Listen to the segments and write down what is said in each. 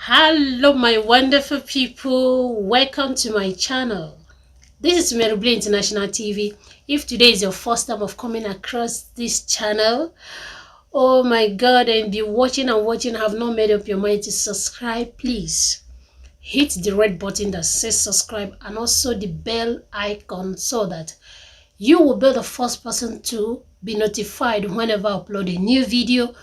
Hello my wonderful people, welcome to my channel. This is CameraFi International TV. If today is your first time of coming across this channel, oh my god, and be watching and watching, have not made up your mind to subscribe, please hit the red button that says subscribe and also the bell icon so that you will be the first person to be notified whenever I upload a new video.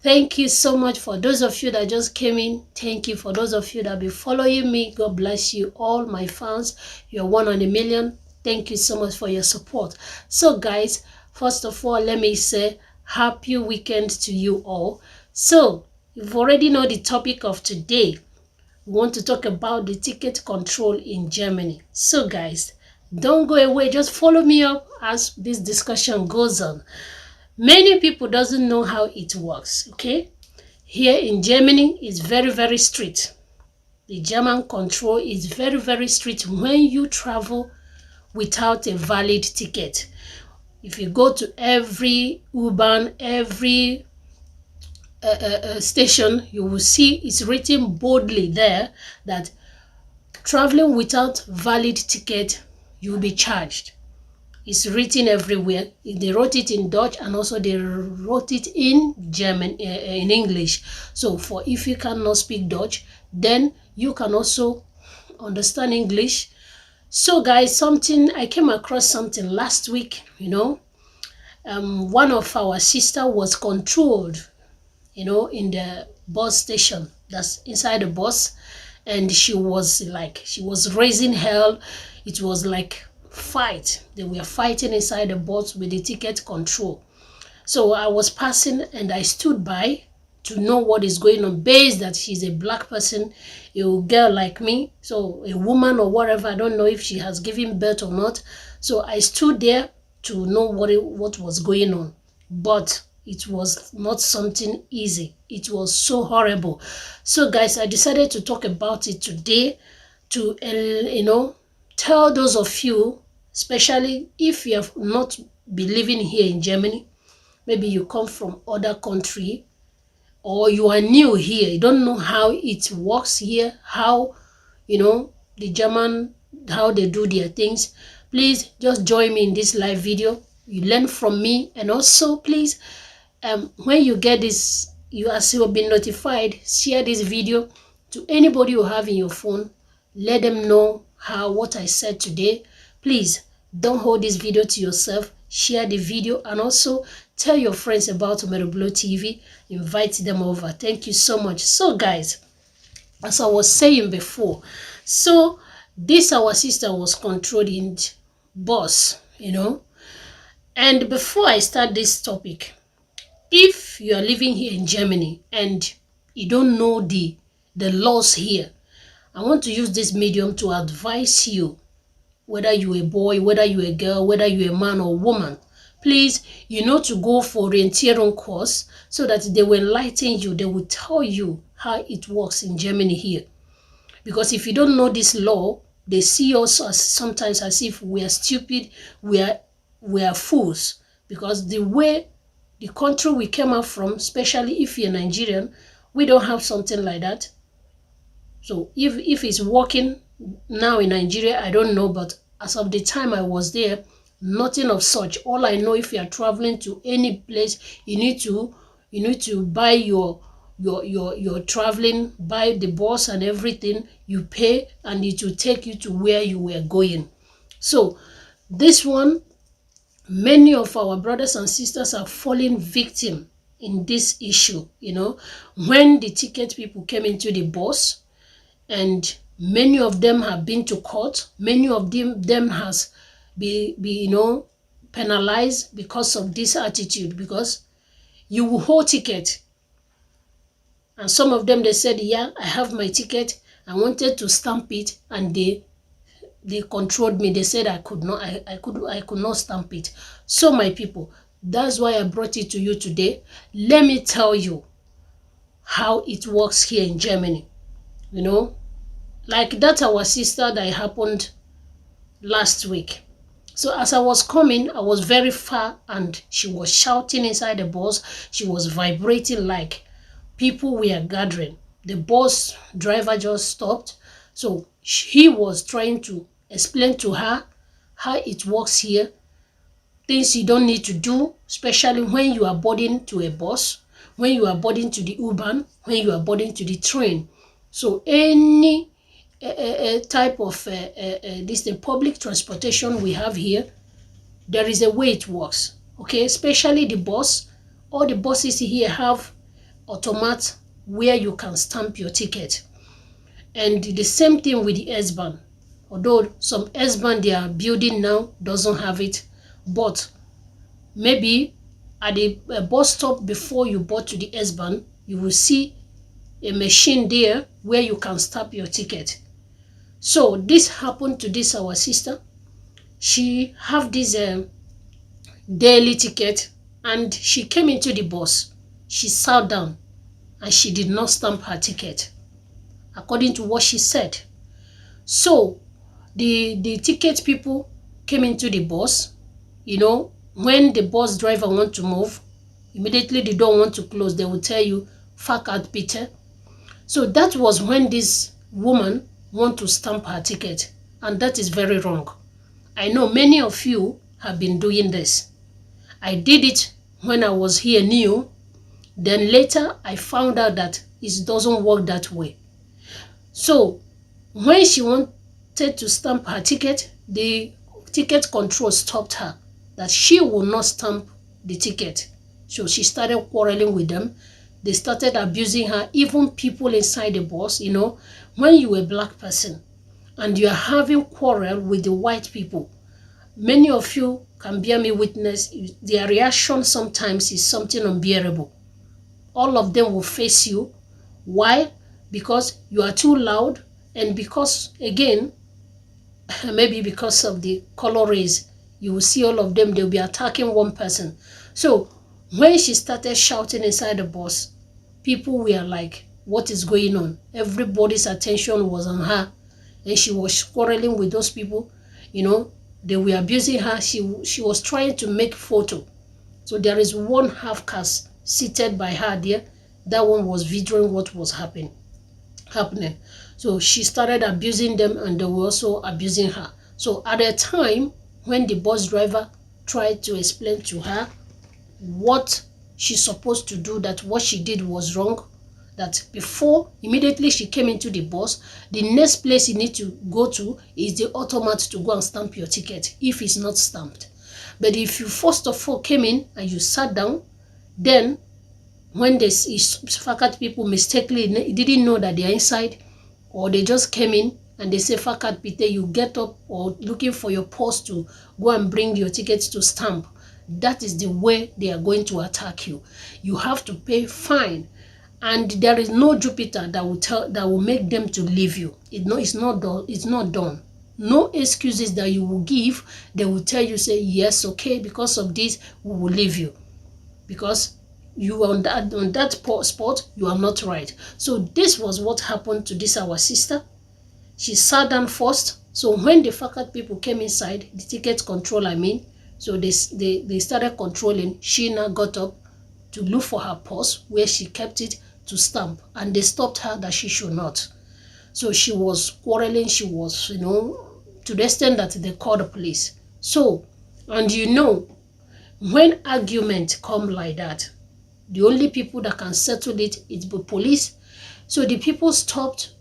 Thank you so much for those of you that just came in. Thank you for those of you that be following me. God bless you all, my fans. You're one on a million. Thank you so much for your support. So guys, first of all, let me say happy weekend to you all. So you've already know the topic of today. We want to talk about the ticket control in Germany. So guys, don't go away. Just follow me up as this discussion goes on. Many people doesn't know how it works, okay? Here in Germany, it's very strict. The German control is very strict when you travel without a valid ticket. If you go to every U-Bahn, every station, you will see it's written boldly there that traveling without valid ticket, you will be charged. It's written everywhere. They wrote it in Dutch and also they wrote it in German, in English. So for if you cannot speak Dutch, then you can also understand English. So guys, I came across something last week, one of our sister was controlled, in the bus station, that's inside the bus, and she was raising hell. It was like fight. They were fighting inside the bus with the ticket control. So I was passing and I stood by to know what is going on, based that she's a black person, a girl like me, so a woman or whatever. I don't know if she has given birth or not. So I stood there to know what was going on, but it was not something easy. It was so horrible. So guys, I decided to talk about it today to tell those of you, especially if you have not been living here in Germany, maybe you come from other country or you are new here, you don't know how it works here, how the German, how they do their things. Please just join me in this live video. You learn from me, and also please, when you get this, you have been notified, share this video to anybody you have in your phone. Let them know what I said today. Please don't hold this video to yourself. Share the video and also tell your friends about CameraFi TV. Invite them over. Thank you so much. So guys, as I was saying before, so this our sister was controlling bus, and before I start this topic, if you are living here in Germany and you don't know the laws here, I want to use this medium to advise you, whether you're a boy, whether you're a girl, whether you're a man or woman, please, to go for orientation course so that they will enlighten you. They will tell you how it works in Germany here. Because if you don't know this law, they see us sometimes as if we are stupid, we are fools. Because the way the country we came out from, especially if you're Nigerian, we don't have something like that. So if it's working now in Nigeria, I don't know, but as of the time I was there, nothing of such. All I know, if you are traveling to any place, you need to buy your traveling, buy the bus and everything, you pay, and it will take you to where you were going. So this one, many of our brothers and sisters are falling victim in this issue, when the ticket people came into the bus, and many of them have been to court. Many of them has been penalized because of this attitude, because you will hold ticket, and some of them, they said, yeah, I have my ticket, I wanted to stamp it, and they controlled me. They said I could not stamp it. So my people, that's why I brought it to you today. Let me tell you how it works here in Germany. Like that our sister that happened last week. So as I was coming, I was very far, and she was shouting inside the bus. She was vibrating like people were gathering. the bus driver just stopped. So he was trying to explain to her how it works here, things you don't need to do, especially when you are boarding to a bus, when you are boarding to the U-Bahn, when you are boarding to the train. So any type of this the public transportation we have here, there is a way it works. Okay, especially the bus. All the buses here have automat where you can stamp your ticket. And the same thing with the S-Bahn. Although some S-Bahn they are building now doesn't have it, but maybe at the bus stop before you board to the S-Bahn, you will see a machine there where you can stamp your ticket. So this happened to this our sister. She have this daily ticket, and she came into the bus. She sat down and she did not stamp her ticket, according to what she said. So the ticket people came into the bus. You know, when the bus driver want to move, immediately they don't want to close, they will tell you, fuck out Peter. So that was when this woman want to stamp her ticket, and that is very wrong. I know many of you have been doing this. I did it when I was here new. Then later I found out that it doesn't work that way. So when she wanted to stamp her ticket, the ticket control stopped her, that she will not stamp the ticket. So she started quarreling with them. They started abusing her, even people inside the bus. You know, when you're a black person and you're having quarrel with the white people, many of you can bear me witness, their reaction sometimes is something unbearable. All of them will face you. Why? Because you are too loud, and because, again, maybe because of the color race, you will see all of them, they'll be attacking one person. So when she started shouting inside the bus, people were like, what is going on? Everybody's attention was on her, and she was quarreling with those people. You know, they were abusing her. She was trying to make photo. So there is one half caste seated by her there. That one was videoing what was happening. So she started abusing them, and they were also abusing her. So at a time when the bus driver tried to explain to her what she's supposed to do, that what she did was wrong, that before, immediately she came into the bus, the next place you need to go to is the automat to go and stamp your ticket if it's not stamped. But if you first of all came in and you sat down, then when these faculty people mistakenly didn't know that they're inside, or they just came in and they say, faculty Peter, you get up or looking for your post to go and bring your tickets to stamp, that is the way they are going to attack you. You have to pay fine, and there is no Jupiter that will make them to leave you. It's not done. No excuses that you will give. They will tell you, say, yes, okay, because of this we will leave you, because you are on that spot, you are not right. So this was what happened to this our sister. She sat down first. So when the faculty people came inside, the ticket control, so they started controlling. She now got up to look for her purse where she kept it to stamp, and they stopped her that she should not. So she was quarreling. She was, to the extent that they called the police. So, and when argument come like that, the only people that can settle it is the police. So the people stopped.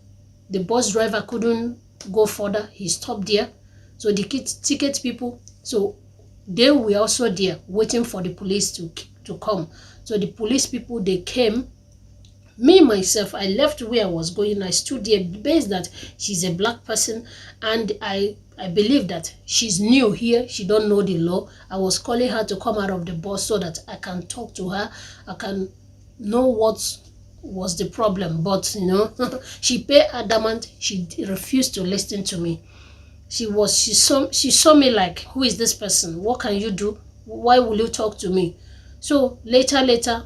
The bus driver couldn't go further. He stopped there. So the ticket people, so they were also there waiting for the police to come. So the police people, they came. Me, myself, I left where I was going. I stood there based that she's a black person, and I believe that she's new here. She don't know the law. I was calling her to come out of the bus so that I can talk to her. I can know what was the problem. But, she paid adamant. She refused to listen to me. She saw me like, who is this person? What can you do? Why will you talk to me? So later,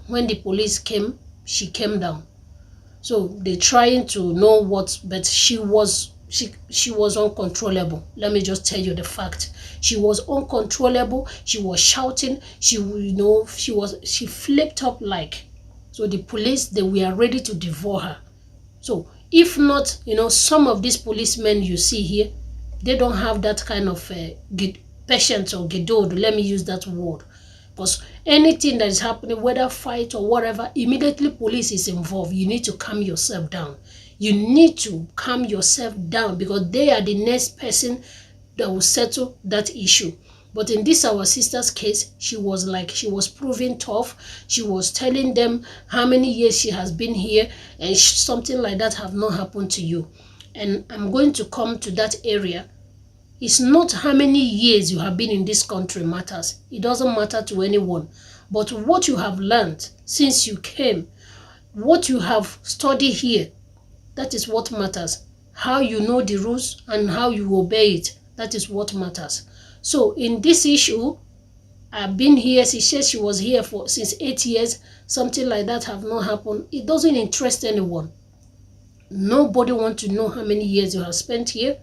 when the police came, she came down. So they trying to know what, but she was uncontrollable. Let me just tell you the fact. She was uncontrollable. She was shouting. She flipped up like. So the police, they were ready to devour her. So if not, some of these policemen you see here, they don't have that kind of patience or gedod, let me use that word. Because anything that is happening, whether fight or whatever, immediately police is involved. You need to calm yourself down. You need to calm yourself down because they are the next person that will settle that issue. But in this our sister's case, she was proving tough. She was telling them how many years she has been here, and something like that have not happened to you. And I'm going to come to that area. It's not how many years you have been in this country matters. It doesn't matter to anyone. But what you have learned since you came, what you have studied here, that is what matters. How you know the rules and how you obey it, that is what matters. So in this issue, I've been here, she says she was here since 8 years, something like that have not happened. It doesn't interest anyone. Nobody wants to know how many years you have spent here.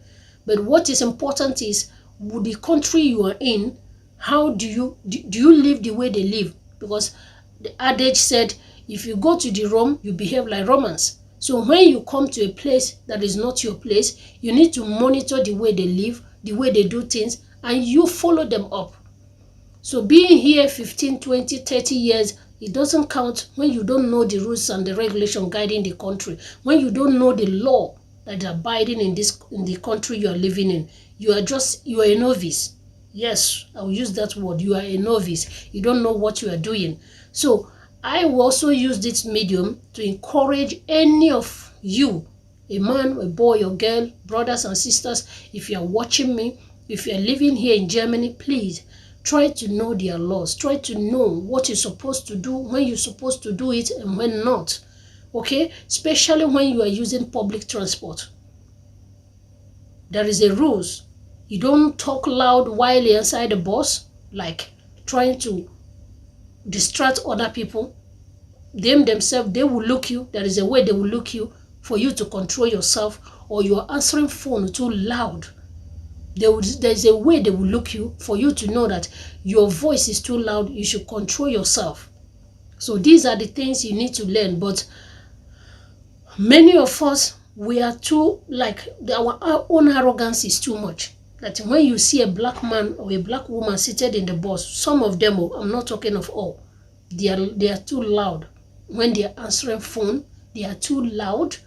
But what is important is, with the country you are in, how do you live the way they live? Because the adage said, if you go to the Rome, you behave like Romans. So when you come to a place that is not your place, you need to monitor the way they live, the way they do things, and you follow them up. So being here 15, 20, 30 years, it doesn't count when you don't know the rules and the regulation guiding the country, when you don't know the law that is abiding in the country you are living in. You are a novice. Yes, I will use that word. You are a novice. You don't know what you are doing. So I will also use this medium to encourage any of you, a man, a boy, or girl, brothers and sisters, if you are watching me, if you are living here in Germany, please try to know their laws. Try to know what you're supposed to do, when you're supposed to do it, and when not. Okay? Especially when you are using public transport. There is a rules. You don't talk loud while you're inside the bus, like trying to distract other people. Themselves, they will look you. There is a way they will look you for you to control yourself, or you are answering phone too loud. There's a way they will look you for you to know that your voice is too loud. You should control yourself. So these are the things you need to learn. But many of us, we are too, our own arrogance is too much. That when you see a black man or a black woman seated in the bus, some of them, I'm not talking of all, they are too loud. When they are answering phone, they are too loud.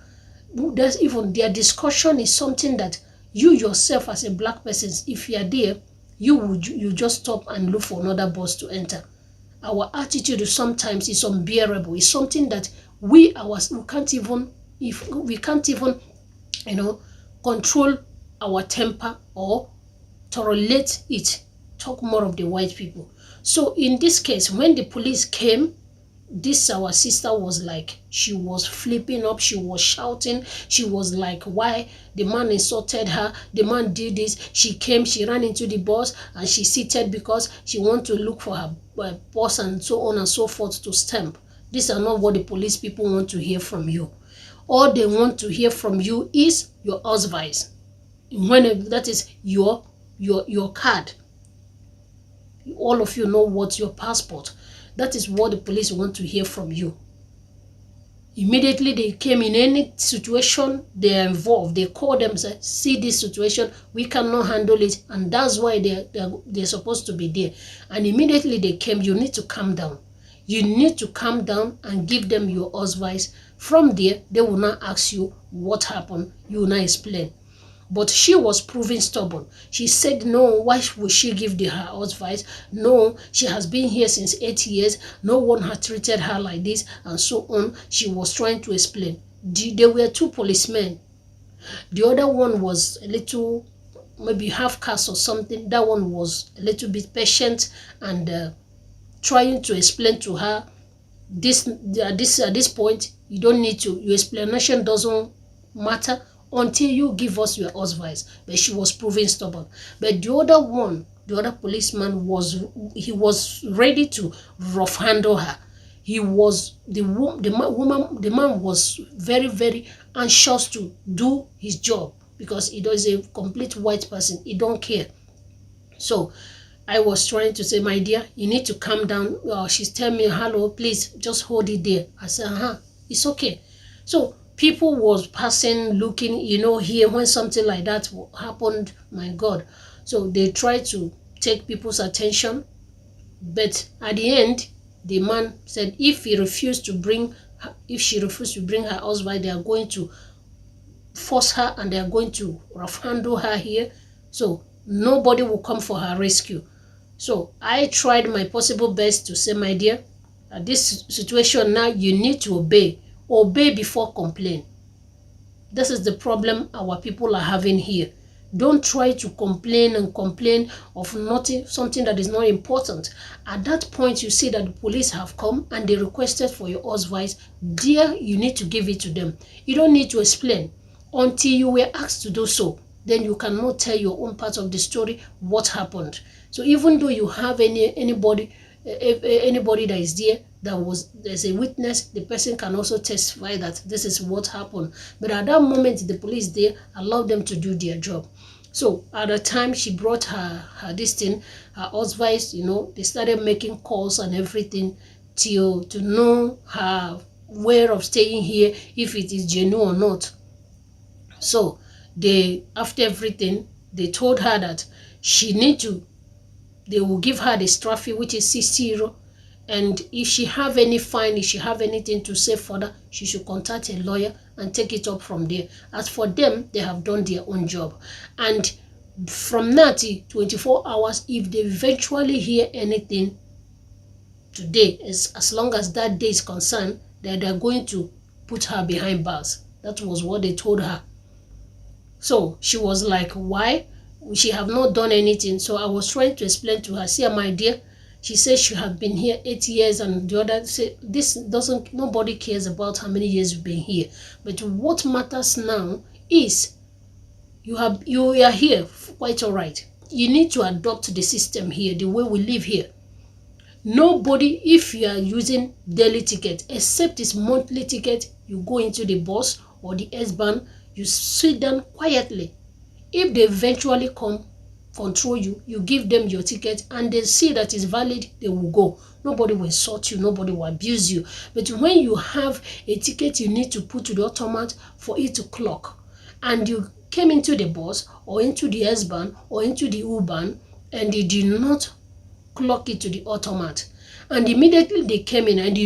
There's even their discussion is something that you yourself as a black person, if you are there, you just stop and look for another bus to enter. Our attitude sometimes is unbearable. It's something that we can't even control our temper or tolerate it. Talk more of the white people. So in this case, when the police came, this our sister was like, she was flipping up, she was shouting, she was like, why the man insulted her, the man did this. She came, she ran into the bus and she seated because she wanted to look for her boss and so on and so forth to stamp. These are not what the police people want to hear from you. All they want to hear from you is your Ausweis. That is your card. All of you know what's your passport. That is what the police want to hear from you. Immediately they came in any situation they are involved. They call them, say, see this situation, we cannot handle it, and that's why they're supposed to be there. And immediately they came, you need to calm down. You need to calm down and give them your Ausweis. From there, they will not ask you what happened. You will not explain. But she was proving stubborn. She said, no, why would she give her Ausweis? No, she has been here since 8 years. No one had treated her like this, and so on. She was trying to explain. There were 2 policemen. The other one was a little, maybe half caste or something. That one was a little bit patient and trying to explain to her, at this point, you don't need to, your explanation doesn't matter until you give us your Ausweis. But she was proving stubborn. But the other policeman was ready to rough handle her. The man was very, very anxious to do his job because he is a complete white person. He don't care. So I was trying to say, my dear, you need to calm down. She's telling me, hello, please just hold it there. I said, it's okay. So People was passing, looking, here when something like that happened, my God. So they try to take people's attention, but at the end, the man said if she refused to bring her husband, they are going to force her and they are going to rough handle her here. So nobody will come for her rescue. So I tried my possible best to say, my dear, at this situation now, you need to obey. Obey before complain. This is the problem our people are having here. Don't try to complain and complain of nothing, something that is not important. At that point, you see that the police have come and they requested for your husband. Dear, you need to give it to them. You don't need to explain until you were asked to do so. Then you cannot tell your own part of the story, what happened. So even though you have anybody that is there, there's a witness, the person can also testify that this is what happened. But at that moment, the police there allowed them to do their job. So at the time she brought her husband, they started making calls and everything to know her way of staying here, if it is genuine or not. So after everything, they told her that they will give her the trophy, which is 60 euro. And if she have any fine, if she have anything to say further, she should contact a lawyer and take it up from there. As for them, they have done their own job. And from now to 24 hours, if they eventually hear anything today, as long as that day is concerned, that they're going to put her behind bars. That was what they told her. So she was like, why? She have not done anything. So I was trying to explain to her, see, my dear, she says she have been here 8 years, and the other say nobody cares about how many years you've been here. But what matters now is you are here quite all right. You need to adopt the system here, the way we live here. Nobody, if you are using daily ticket, except it's monthly ticket, you go into the bus or the S-Bahn, you sit down quietly. If they eventually control you, you give them your ticket and they see that it's valid, they will go. Nobody will insult you, nobody will abuse you. But when you have a ticket you need to put to the automat for it to clock, and you came into the bus or into the S-Bahn or into the U-Bahn and they did not clock it to the automat, and immediately they came in, and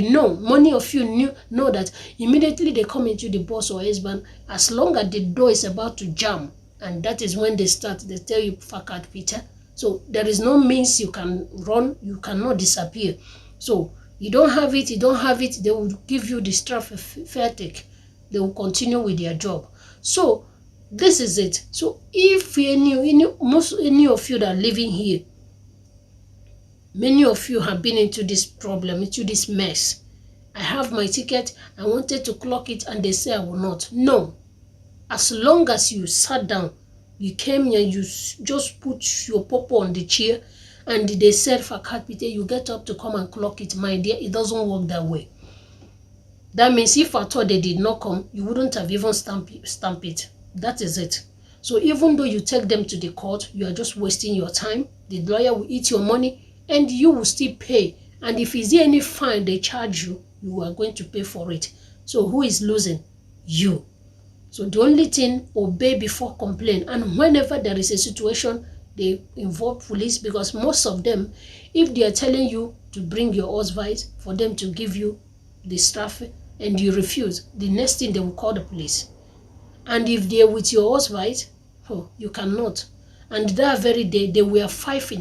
many of you know that immediately they come into the bus or S-Bahn, as long as the door is about to jam, and that is when they tell you fakat Peter. So there is no means you can run, you cannot disappear. So you don't have it, they will give you the strafe fair take. They will continue with their job. So this is it. So if any of you that are living here, many of you have been into this problem, into this mess. I have my ticket, I wanted to clock it, and they say I will not. No. As long as you sat down, you came here, you just put your popo on the chair, and they said, Fakat Peter, you get up to come and clock it, my dear, it doesn't work that way. That means if at all they did not come, you wouldn't have even stamp it. That is it. So even though you take them to the court, you are just wasting your time. The lawyer will eat your money, and you will still pay. And if is there any fine they charge you, you are going to pay for it. So who is losing? You. So the only thing, obey before complain. And whenever there is a situation, they involve police, because most of them, if they are telling you to bring your husband for them to give you the stuff and you refuse, the next thing they will call the police. And if they are with your husband, you cannot. And that very day, there were five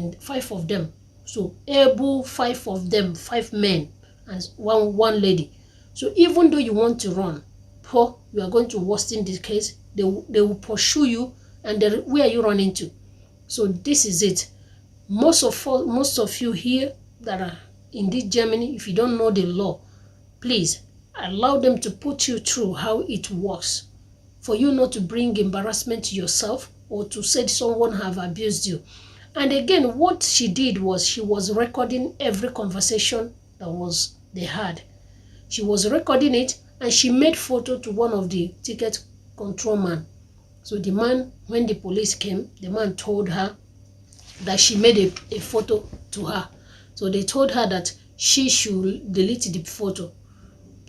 of them. So able 5 of them, 5 men and one lady. So even though you want to run, you are going to worsen the case. They will pursue you, and where are you running to? So this is it. Most of you here that are in this Germany, if you don't know the law, please allow them to put you through how it works, for you not to bring embarrassment to yourself or to say someone have abused you. And again, what she did was she was recording every conversation they had. She was recording it, and she made photo to one of the ticket control man. So the man, when the police came, the man told her that she made a photo to her. So they told her that she should delete the photo.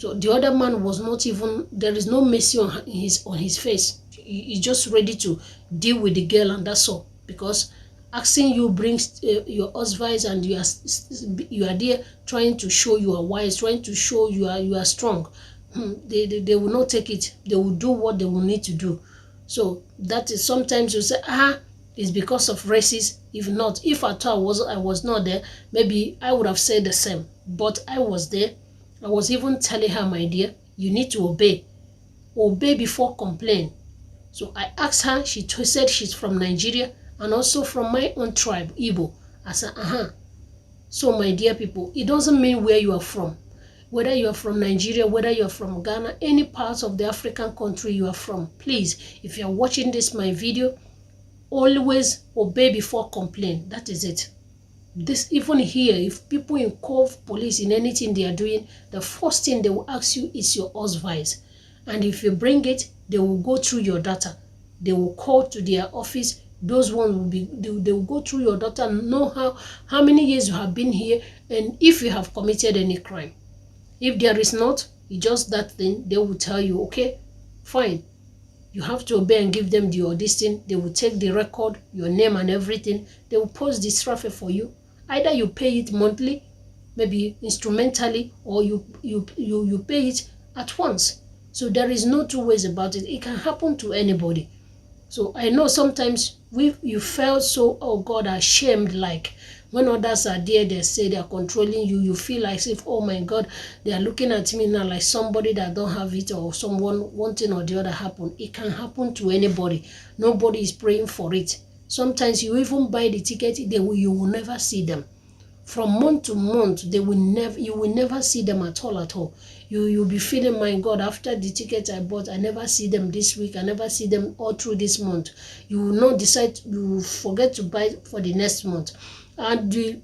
So the other man was not even, there is no mercy on his face. He's just ready to deal with the girl, and that's all. Because asking you brings your husband, and you are there trying to show you are wise, trying to show you are strong. They will not take it. They will do what they will need to do. So that is, sometimes you say, it's because of racism. If not, if at all I was not there, maybe I would have said the same. But I was there. I was even telling her, my dear, you need to obey. Obey before complain. So I asked her, she said she's from Nigeria and also from my own tribe, Igbo. I said, So my dear people, it doesn't mean where you are from. Whether you are from Nigeria, whether you are from Ghana, any part of the African country you are from, please, if you are watching my video, always obey before complain. That is it. This, even here, if people involve police in anything they are doing, the first thing they will ask you is your advice. And if you bring it, they will go through your data. They will call to their office. Those ones will be, they will go through your data and know how many years you have been here, and if you have committed any crime. If there is not, it's just that thing, they will tell you, okay, fine. You have to obey and give them the audition. They will take the record, your name and everything. They will post this traffic for you. Either you pay it monthly, maybe instrumentally, or you pay it at once. So there is no two ways about it. It can happen to anybody. So I know sometimes you felt so, oh God, ashamed, like when others are there, they say they are controlling you. You feel like, if, oh my God, they are looking at me now like somebody that don't have it, or someone, one thing or the other happen. It can happen to anybody. Nobody is praying for it. Sometimes you even buy the ticket, you will never see them. From month to month, you will never see them at all. You'll be feeling, my God, after the ticket I bought, I never see them this week, I never see them all through this month. You will not decide, you will forget to buy for the next month. And the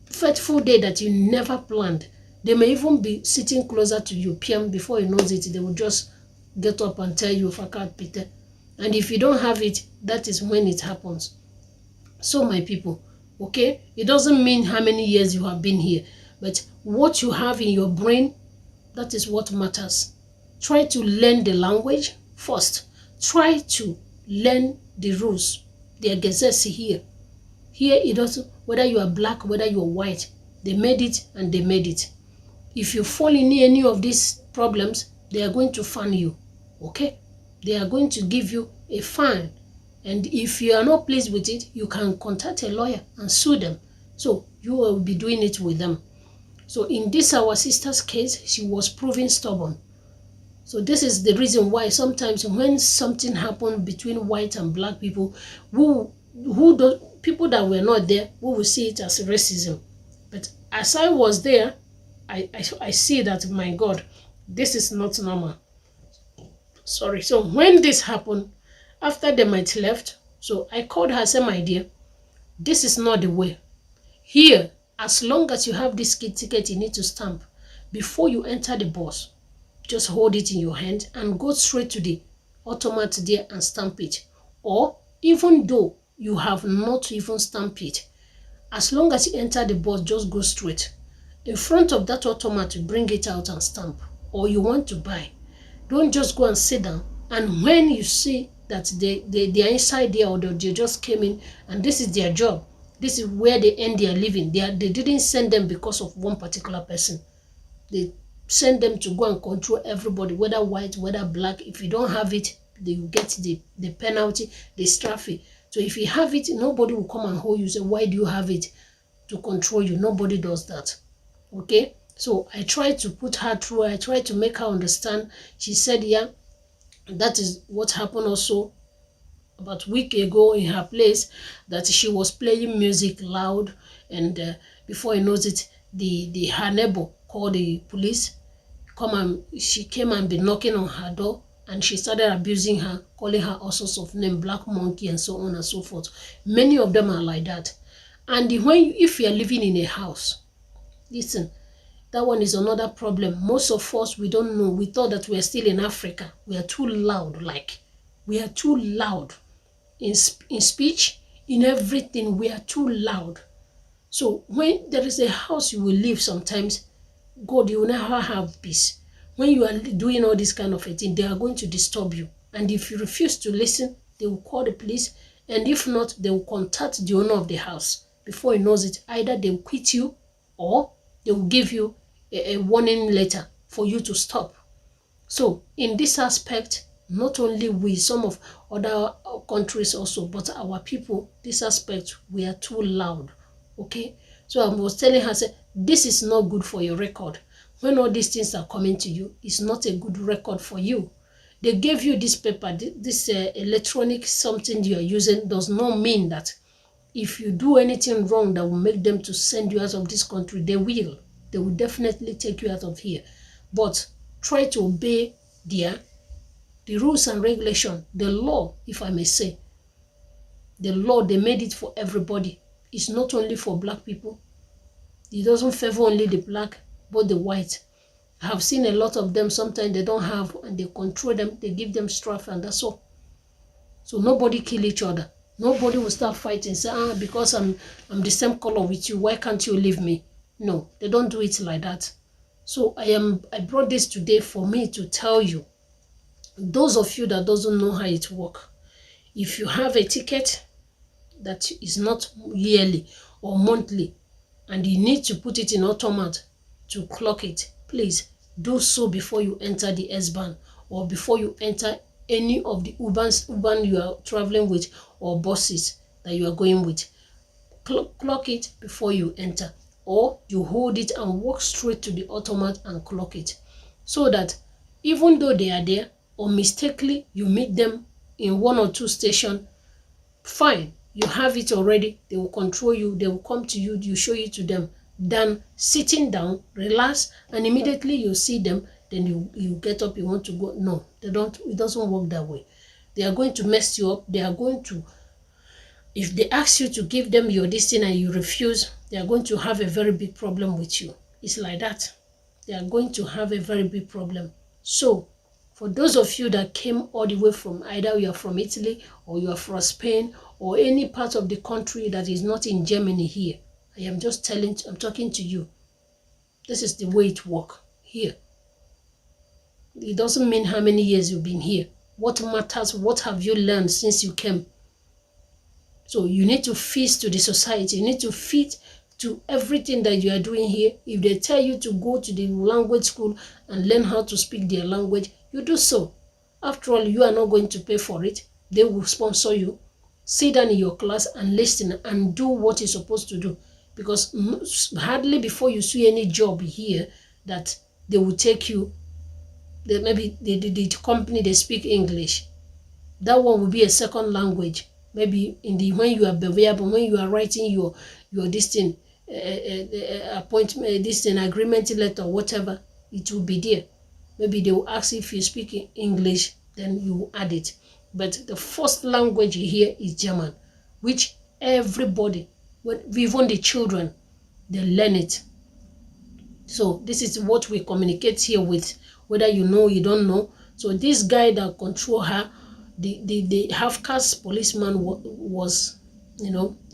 fateful day that you never planned, they may even be sitting closer to you, PM, before you know it, they will just get up and tell you, Fakat Peter. And if you don't have it, that is when it happens. So my people, okay, it doesn't mean how many years you have been here, but what you have in your brain, that is what matters. Try to learn the language first. Try to learn the rules. The gazettes here. Here it doesn't, whether you are black, whether you are white, they made it and they made it. If you fall in any of these problems, they are going to fine you. Okay? They are going to give you a fine. And if you are not pleased with it, you can contact a lawyer and sue them. So you will be doing it with them. So in this, our sister's case, she was proven stubborn. So this is the reason why sometimes when something happened between white and black people, people that were not there, we will see it as racism. But as I was there, I see that, my God, this is not normal. Sorry. So when this happened, after they might left, so I called her, said, my dear, this is not the way. Here, as long as you have this ticket, you need to stamp. Before you enter the bus, just hold it in your hand and go straight to the automat there and stamp it. Or even though you have not even stamped it, as long as you enter the bus, just go straight. In front of that automat, you bring it out and stamp. Or you want to buy. Don't just go and sit down. And when you see that they are inside there, or they just came in and this is their job, this is where they earn their living. They didn't send them because of one particular person. They send them to go and control everybody, whether white, whether black. If you don't have it, they will get the penalty, the traffic. So if you have it, nobody will come and hold you, say, why do you have it? To control you. Nobody does that. Okay? So I tried to put her through. I tried to make her understand. She said, yeah, that is what happened also about a week ago in her place, that she was playing music loud, and before he knows it, her neighbor called the police. She came and be knocking on her door, and she started abusing her, calling her all sorts of names, black monkey and so on and so forth. Many of them are like that. And if you are living in a house, listen, that one is another problem. Most of us, we don't know. We thought that we are still in Africa. We are too loud. We are too loud in speech, in everything. We are too loud. So when there is a house you will live, sometimes, God, you will never have peace. when you are doing all this kind of a thing, they are going to disturb you. And if you refuse to listen, they will call the police. And if not, they will contact the owner of the house. Before he knows it, either they will quit you or they will give you a warning letter for you to stop. So in this aspect, not only we, some of other countries also, but our people, this aspect, we are too loud. Okay? So I was telling her, say, this is not good for your record. When all these things are coming to you, it's not a good record for you. They gave you this paper, this electronic something you are using does not mean that if you do anything wrong that will make them to send you out of this country, they will. They will definitely take you out of here. But try to obey the rules and regulation, the law, if I may say. The law, they made it for everybody. It's not only for black people. It doesn't favor only the black, but the white. I have seen a lot of them, sometimes they don't have, and they control them, they give them strafe, and that's all. So nobody kill each other. Nobody will start fighting, say, because I'm the same color with you, why can't you leave me? No, they don't do it like that. So I brought this today for me to tell you, those of you that doesn't know how it works, if you have a ticket that is not yearly or monthly, and you need to put it in automat to clock it, please do so before you enter the S-Bahn or before you enter any of the Uber you are traveling with or buses that you are going with. Clock it before you enter, or you hold it and walk straight to the automat and clock it, so that even though they are there or mistakenly you meet them in 1 or 2 stations, fine, you have it already. They will control you, they will come to you, you show it to them, than sitting down, relax, and immediately you see them, then you get up, you want to go. No, they don't. It doesn't work that way. They are going to mess you up. They are going to, if they ask you to give them your destiny and you refuse, they are going to have a very big problem with you. It's like that. They are going to have a very big problem. So for those of you that came all the way from, either you are from Italy or you are from Spain or any part of the country that is not in Germany here, I am just I'm talking to you. This is the way it works here. It doesn't mean how many years you've been here. What matters, what have you learned since you came? So you need to fit to the society. You need to fit to everything that you are doing here. If they tell you to go to the language school and learn how to speak their language, you do so. After all, you are not going to pay for it. They will sponsor you. Sit down in your class and listen and do what you're supposed to do. Because hardly before you see any job here that they will take you, maybe the company, they speak English. That one will be a second language. Maybe when you are available, when you are writing your this thing, appointment, this thing, agreement letter, whatever, it will be there. Maybe they will ask if you speak English, then you will add it. But the first language here is German, which everybody, even the children, they learn it. So this is what we communicate here with, whether you know, you don't know. So this guy that control her, the half-caste policeman was,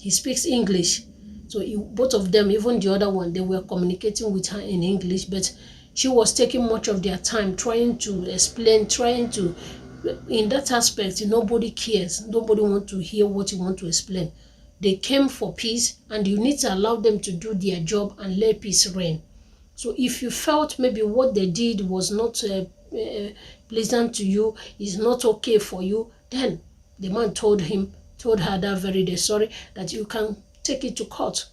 he speaks English. So both of them, even the other one, they were communicating with her in English, but she was taking much of their time trying to explain, in that aspect, nobody cares. Nobody wants to hear what you want to explain. They came for peace, and you need to allow them to do their job and let peace reign. So if you felt maybe what they did was not pleasant to you, is not okay for you, then the man told her that very day, sorry, that you can take it to court.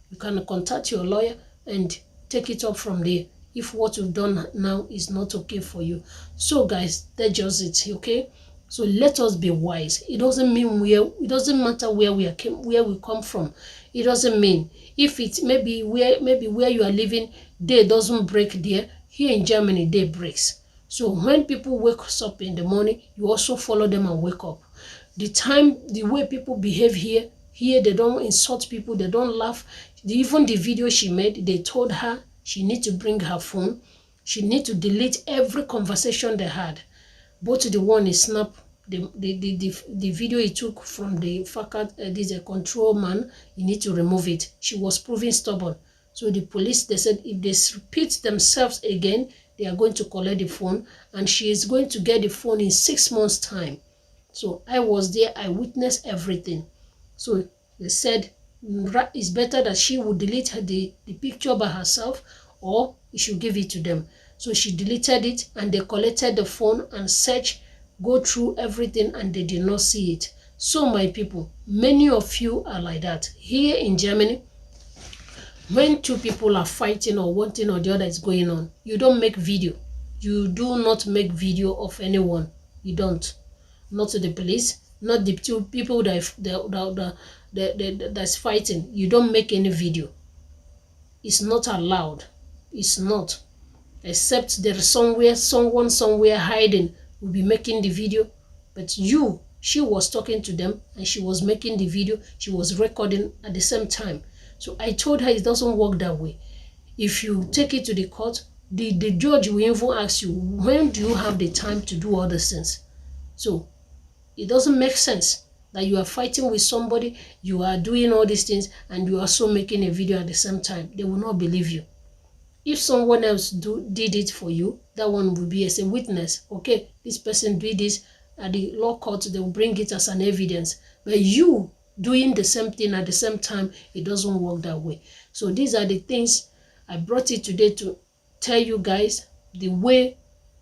You can contact your lawyer and take it up from there if what you've done now is not okay for you. So guys, that's just it, okay? So let us be wise. It doesn't matter where we come from. It doesn't mean if it's maybe where you are living, day doesn't break there. Here in Germany, day breaks. So when people wake up in the morning, you also follow them and wake up. The way people behave here they don't insult people, they don't laugh. Even the video she made, they told her she need to bring her phone. She need to delete every conversation they had. Both the one is snap, the video he took from the faculty, this control man, you need to remove it. She was proving stubborn. So the police, they said if they repeat themselves again, they are going to collect the phone, and she is going to get the phone in 6 months time. So I was there, I witnessed everything. So they said it's better that she would delete the picture by herself, or you should give it to them. So she deleted it, and they collected the phone and searched, go through everything, and they did not see it. So my people, many of you are like that. Here in Germany, when two people are fighting or one thing or the other is going on, you don't make video. You do not make video of anyone. You don't. Not to the police, not the two people that's fighting. You don't make any video. It's not allowed. It's not. Except there is someone somewhere hiding will be making the video. But she was talking to them, and she was making the video. She was recording at the same time. So I told her it doesn't work that way. If you take it to the court, the judge will even ask you, when do you have the time to do all these things? So it doesn't make sense that you are fighting with somebody, you are doing all these things, and you are also making a video at the same time. They will not believe you. If someone else did it for you, that one will be as a witness. Okay, this person did this at the law court, they will bring it as an evidence. But you doing the same thing at the same time, it doesn't work that way. So these are the things I brought it today to tell you guys the way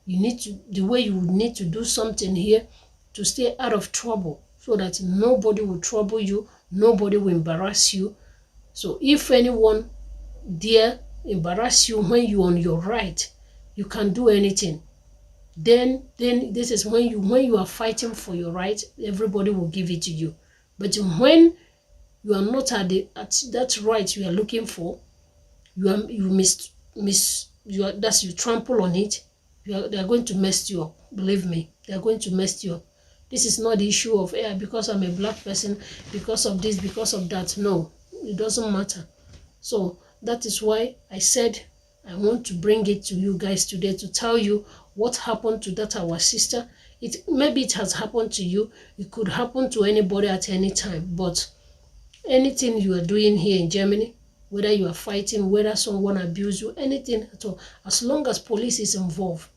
you need to do something here to stay out of trouble, so that nobody will trouble you, nobody will embarrass you. So if anyone dare embarrass you when you're on your right, you can do anything. Then this is when you are fighting for your right, everybody will give it to you. But when you are not at that right you are looking for, you trample on it, they are going to mess you up. Believe me, they are going to mess you up. This is not the issue of because I'm a black person, because of this, because of that. No, it doesn't matter. So that is why I said I want to bring it to you guys today to tell you what happened to our sister. Maybe it has happened to you. It could happen to anybody at any time. But anything you are doing here in Germany, whether you are fighting, whether someone abused you, anything at all, as long as police is involved,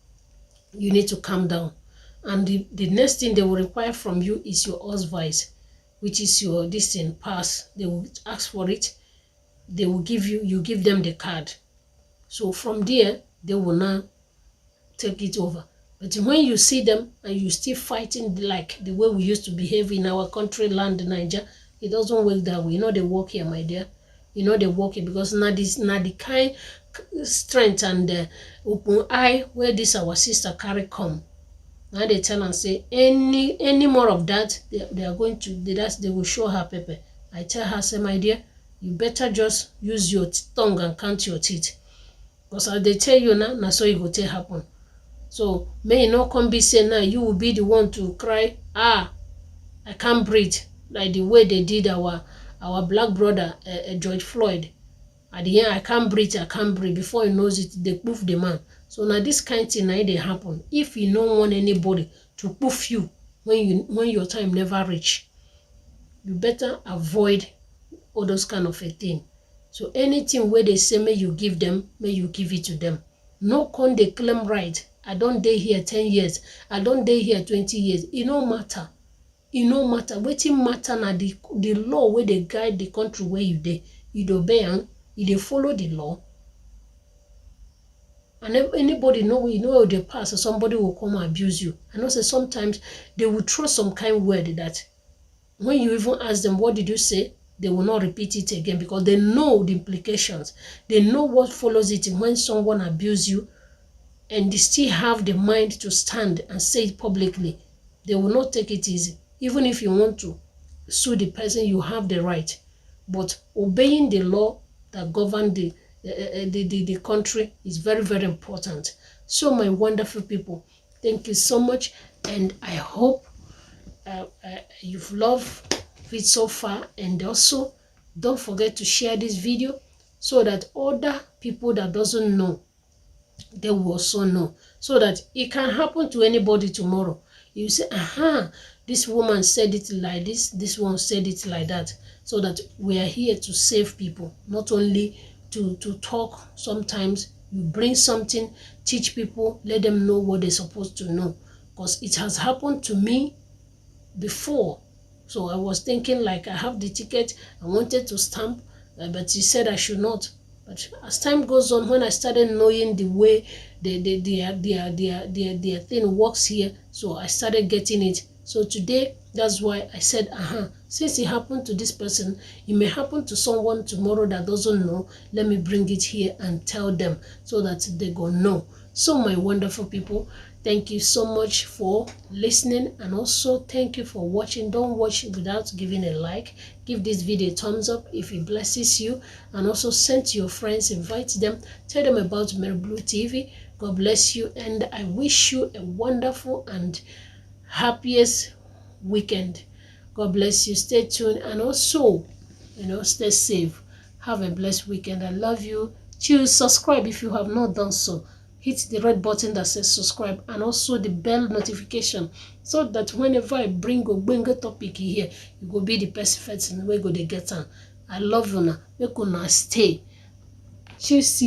you need to calm down. And the next thing they will require from you is your Ausweis, which is your pass. They will ask for it. They will you give them the card. So from there, they will now take it over. But when you see them and you still fighting like the way we used to behave in our country, land, Niger, it doesn't work that way. You know they work here, my dear. You know they work here, because now the kind strength and open eye where this our sister carry come. Now they tell and say any more of that, they are going to they will show her paper. I tell her, say, my dear, you better just use your tongue and count your teeth. Because as they tell you now so it will happen. So may you not come be saying now you will be the one to cry, I can't breathe, like the way they did our black brother George Floyd. At the end, I can't breathe. Before he knows it, they poof the man. So now this kind of thing now they happen. If you don't want anybody to poof you when your time never reach, you better avoid all those kind of a thing. So anything where they say may you give them, may you give it to them. No con they claim right. I don't day here 10 years. I don't day here 20 years. It no matter. It no matter. Wetin matter na the law where they guide the country where you dey. You obey and you follow the law. And if anybody know they pass, somebody will come and abuse you. And also sometimes they will throw some kind word that when you even ask them, what did you say? They will not repeat it again, because they know the implications. They know what follows it when someone abuses you, and they still have the mind to stand and say it publicly. They will not take it easy. Even if you want to sue the person, you have the right. But obeying the law that governs the country is very, very important. So my wonderful people, thank you so much, and I hope you've loved it so far. And also don't forget to share this video so that other people that doesn't know, they will also know, so that it can happen to anybody tomorrow. You say, this woman said it like this one said it like that. So that we are here to save people, not only to talk. Sometimes You bring something, teach people, let them know what they're supposed to know. Because it has happened to me before. So I was thinking like I have the ticket, I wanted to stamp, but he said I should not. But as time goes on, when I started knowing the way their thing works here, so I started getting it. So today, that's why I said, since it happened to this person, it may happen to someone tomorrow that doesn't know. Let me bring it here and tell them so that they go know. So my wonderful people, thank you so much for listening, and also thank you for watching. Don't watch without giving a like. Give this video a thumbs up if it blesses you, and also send to your friends, invite them, tell them about Mary Blue TV. God bless you, and I wish you a wonderful and happiest weekend. God bless you. Stay tuned, and also, stay safe. Have a blessed weekend. I love you. Choose subscribe if you have not done so. Hit the red button that says subscribe, and also the bell notification, so that whenever I bring a topic here, you go be the first and we go to get on. I love you now. Make una stay. Cheers.